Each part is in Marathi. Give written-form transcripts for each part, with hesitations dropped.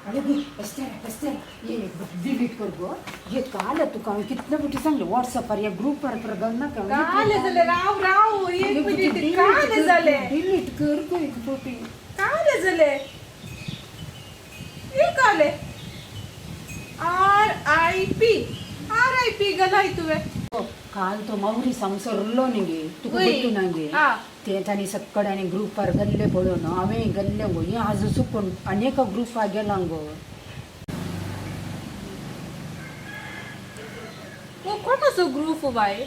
अरे बसते ये डिलीट कर गो ये काल तुका कितने बुटी सांगले व्हाट्सएप या ग्रुप पर गणना कर काले झाले राव एक मिनिट काले झाले डिलीट कर गो एक बुटी काले झाले ये काले RIP गलाय तुवे काल तो मावरी संसरलो निगे तुका बट्टू नांगे तेतानी सक्कडाने ग्रुप पर गल्ले पडोन हांवें गल्ले गो हे आज चुकून अनेक ग्रुप गेला गो कोणाचो ग्रुप बाय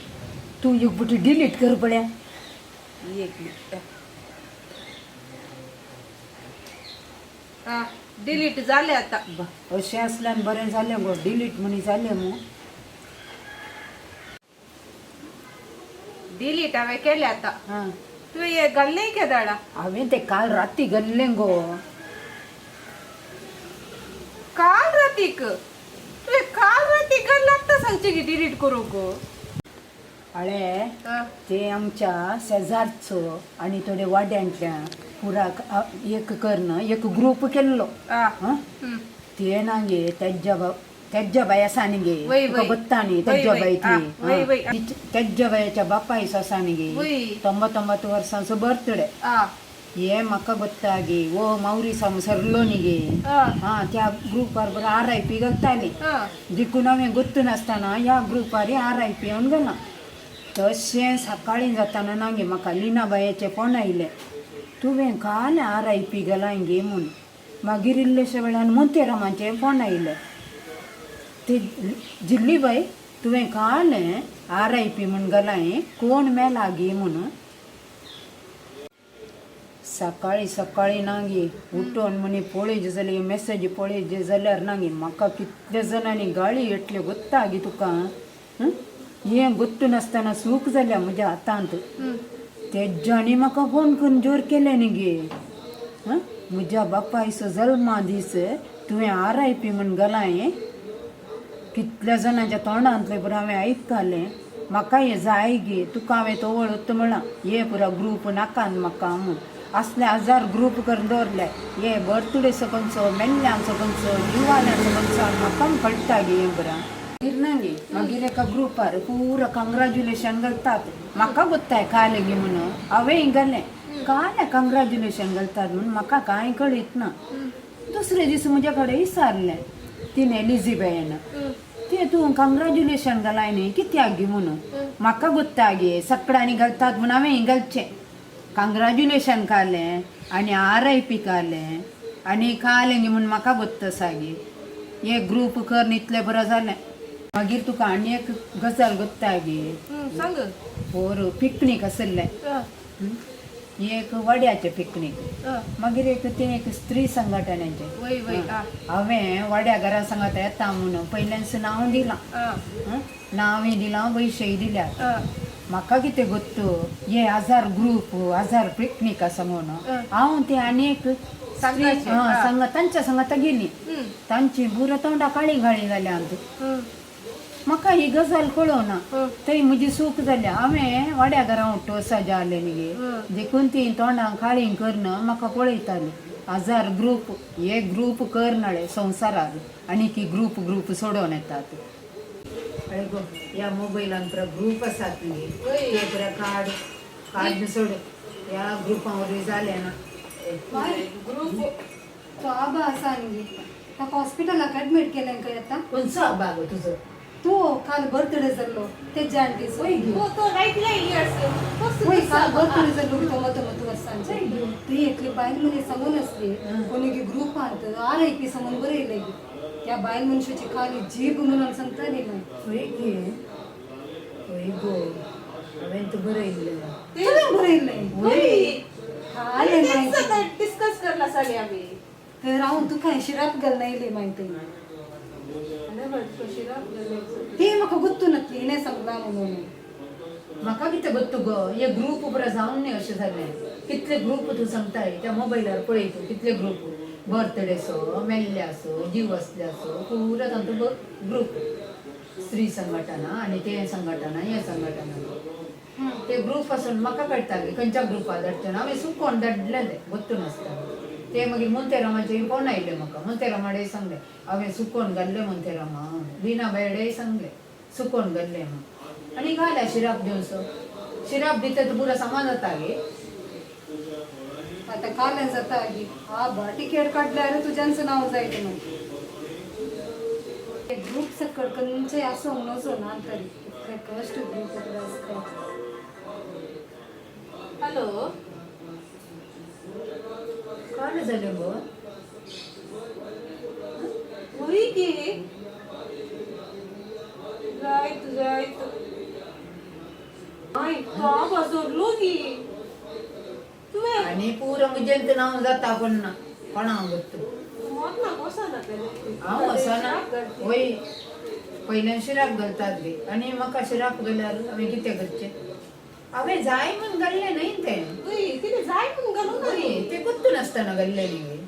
तू एक बुटी डिलीट कर पड्या एक मिनिट डिलीट झाले आता अशें असल्यान बरें जालें गो डिलीट म्हणी जालें मग डिलीट हांवें केले आता तुवें हे घाल्लें के दाडा हांवें ते काल राती गल्लें गो काल रातीक तुवें काल रातीक लागता सांगचे की डिलीट करू गो अळे ते आमच्या शेजारचो आणि थोडे वाड्यांतल्या पुरा एक कर्ण एक ग्रुप केल्लो ते नांगे तेज्या बाया सानगे बत्ता न्ही तेज्या बायतली तेज्या बायाच्या बापाय सानगे 99 वर्सांचो बर्थडे हे म्हाका बत्ता गे वो मावरी सरलो न्ही गे त्या ग्रुपार बरो RIP घालताली देखून हांवें गोत्तू नासतना ह्या ग्रुपार RIP येवन गेला तशें सकाळीं जाताना नांगे म्हाका लिनाबायेचे फोन आयले तुवें काल RIP गेलां गे म्हूण मागीर इल्लेशे वेळान मोतेरामाचे फोन आयले ते जिल्लीबाई तुवें काल RIP म्हूण गेलां कोण मेला गे म्हणून सकाळी नांगे उठोन म्हणे पळयत जाल्यार मेसेज पळयत जाल्यार नांगे म्हाका कितले जाणांनी गाळी येतल्यो गोत्ता गे तुका हें गोत्तू नासतना सूख जाल्या म्हज्या हातांत तेज्यानी म्हाका फोन करून जोर केले न्ही गे म्हज्या बापायचो जल्मा दीस तुवें RIP म्हूण गेलां कितल्या जाणांच्या तोंडांतलें पुरो हांवें आयकतालें म्हाका हें जाय गे तुका हांवें तो वळत म्हणा हे पुरो ग्रूप नाकान म्हाका म्हूण असले 1000 ग्रुप करून दवरले हे बर्थडे सकनचो मेल्ल्यां सकनचो दिवाळ्या सकनचो म्हाका कळटा गे हें बरा गे मागीर एका ग्रुपार पुरो कंग्रॅच्युलेशन घालतात म्हाका गोत्ताय काल गे म्हणून हांवें गेलें काल कंग्रॅच्युलेशन घालतात म्हणून म्हाका कांय कळीत ना दुसरे दीस म्हजे कडेन विचारलें तिणें लिझीबायेन ते तूं कंग्रॅच्युलेशन घालाय न्ही कित्याक गे म्हणून म्हाका गोत्ता गे सकाळीं घालतात म्हणून हांवें घालचें कंग्रॅच्युलेशन कालें आनी RIP कालें आनी कालें गे म्हणून म्हाका गोत्ता सागे हे ग्रुप कर इतलें बरें जालें मागीर तुका आनी एक गजाल गोत्ता गे सांग पोर पिकनीक आसलें एक वाड्याचें पिकनीक मागीर एक स्त्री संघटनाचें हांवें वाड्या घरा सांगात येता म्हणून पयल्याच नांव दिलां नांवय दिलां पयशेय दिल्यात म्हाका कितें गोत्तो हे 1000 ग्रुप 1000 पिकनीक आसा म्हणून हांव ते आनी एक तांच्या सांगात गेली तांची बुरां तोंडां काळी जाल्यात म्हाका ही गजाल कळोना थंय म्हजी सूख जाल्या हांवें वाड्या घरा उठो सजा जालें न्ही देखून ती तोंडां काळीं करना म्हाका पळयताली 1000 ग्रुप हे ग्रुप करनाळे संवसाराक आनी की ग्रुप सोडोन येतात गो ह्या मोबायलान पुरो ग्रुप आसात न्ही ते पुरो कार्ड सोड ह्या ग्रुपां वरवीं जालें ना ग्रुप तो आबा आसा न्ही ताका हॉस्पिटलाक एडमीट केलें खंय आतां खंयचो आबा गो तुजो तो काल बर्थडे जाल्लो ते जाणटीस तो रायटले काल बर्थडे जाल्लो तो मत वर्सांचे ती एकली बायल मनीस सांगून आसली कोणी ग्रुपांत RIP सांगून बरयलें त्या बायल मनशाची खाली जीब म्हणून सांगताली गो हांवें तूं बरयलें डिस्कस करला सागे आमी तर हांव तुका शिराप घालून आयली माहिती ते म्हाका गोत्तू नासली हिणें सांगला म्हणून म्हाका कितें गोत्तू गो हे ग्रुप बरो जावन न्ही अशें जालें कितले ग्रुप तूं सांगताय त्या मोबायलार पळय तूं कितले ग्रुप बर्थडेसो मेल्ल्यासो जीव असल्यासो पुरो तांचो ग्रुप स्त्री संघटना आनी ते संघटना हे संघटना ते ग्रुप पासून म्हाका कळटाले खंयच्या ग्रुपार धाडटना हांवें सुकोन धाडलें गोत्तू नासता ते मागीर मोंतेरामाचे कोण आयले म्हाका मोंतेरामाडे सांगले हांवें सुकोवन घाल्ले मोंतेरामा लिना बायडे सांगले सुकोवन घाल्ले म्हण आनी घाल्या शिराप दिवचो शिराप दिता तर पुरा सामान जाता गे आता काल्यान जाता गी हा टिकेट काढल्यार तुझ्यांचं नाव जायचं मग ग्रुप सकट खंयचेय असो नसो ना तरी इतले कष्ट ग्रुप आसता हॅलो काय झाले गो होई की जायत आई बाबा सोडलो की तुवे आणि पुरा मुजेंत नाव जाता पण ना कोणा गोत्त मत ना कसा ना हांव वसना वय पयल्यान शिराप घालतात गे आनी म्हाका शिराप घाल्यार हांवें कितें करचें हांवें जाय म्हूण घाल्लें न्हय तें किती जाय म्हणून घालून वय तें गुत्तू नासतना घाल्लें न्ही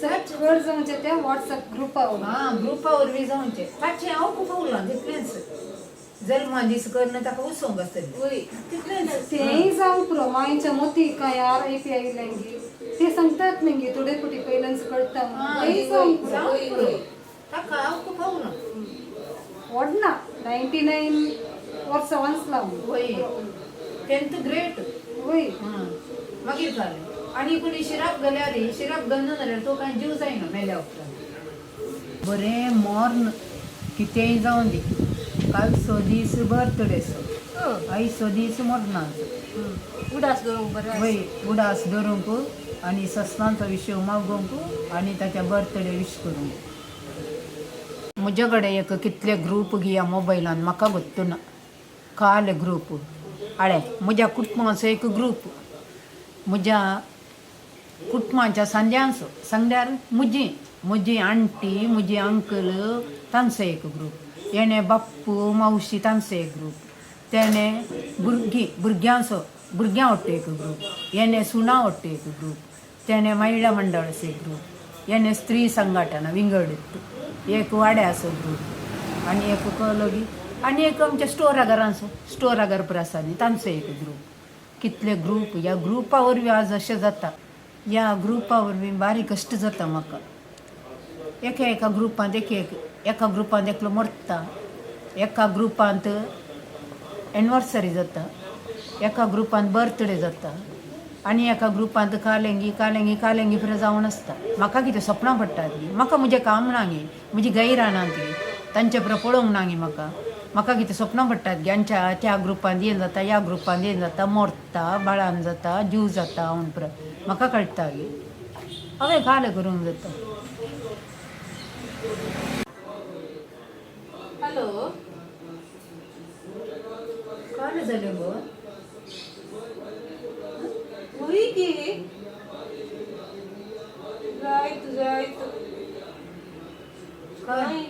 सर्च कर जावचे त्या व्हॉट्सअप ग्रुपावर हां ग्रुपा वरवीं जावचें फाटचें हांव खूब पावलां तितलेंच जल्मा दीस करना ताका उसोंक आसतलें तितलेंच तेही जाऊ पुरो मायच्या मोती काय RIP आयल्यांगी ते सांगतात मगे थोडे कुठे पहिल्यांच कळता तेही जाऊ पुरो ताका हांव खूब पावलां व्हडना 99 वर्सां वाचला वय 10th ग्रेड वय मागीर जालें आनी कोणी शिराप घाल्यार शिराप घालना जाल्यार तो कांय जीव जायना मेल्या उपरांत बरें मोर्न कितेंय जावं दी काल स दीस बर्थडेचो आयज स दीस मरणाचो उडास दवरूंक बरें वय उडास धरूंक आनी सस्नांचो विशय मागोवंक आनी ताच्या बर्थडे विश करूंक म्हजे कडेन एक कितले ग्रूप गिया मोबायलान म्हाका गोत्तू ना काल ग्रूप आळे म्हज्या कुटुंबाचो एक ग्रूप म्हज्या कुटुंबाच्या सांग्यार म्हजी आंटी म्हजी अंकल तांचो एक ग्रूप येणे बाप्पू मावशी तांचो एक ग्रूप तेणे भुरग्यां ओट्टे एक ग्रूप येणे सुना ओट्टे एक ग्रूप तेणे महिला मंडळाचो एक ग्रूप येणे स्त्री संघटना विंगड एक वाड्याचो ग्रूप आनी एक कलोगी आनी एक आमच्या स्टोरागार प्रसादी तांचो एक ग्रूप कितले ग्रूप ह्या ग्रुपा वरवीं आज अशें जाता ह्या ग्रुपा वरवीं बारीक कश्ट जाता म्हाका एका ग्रुपांत एका ग्रुपांत एकलो मरता एका ग्रुपांत एनिवर्सरी जाता एका ग्रुपांत बर्थडे जाता आनी एका ग्रुपांत कालेंगी पुरो जावन आसता म्हाका कितें सपनां पडटात गी म्हाका म्हजें काम ना गी म्हजी गैर ना ती तांचे पुरो पळोवंक ना गी म्हाका कितें सपनां पडटात गी आमच्या त्या ग्रुपांत हें जाता ह्या ग्रुपांत हें जाता मरता बाळान जाता जीव जाता म्हूण पुरो म्हाका कळटा गी हांवें काल करूंक जाता हॅलो काल जालें गो होई की जायत काय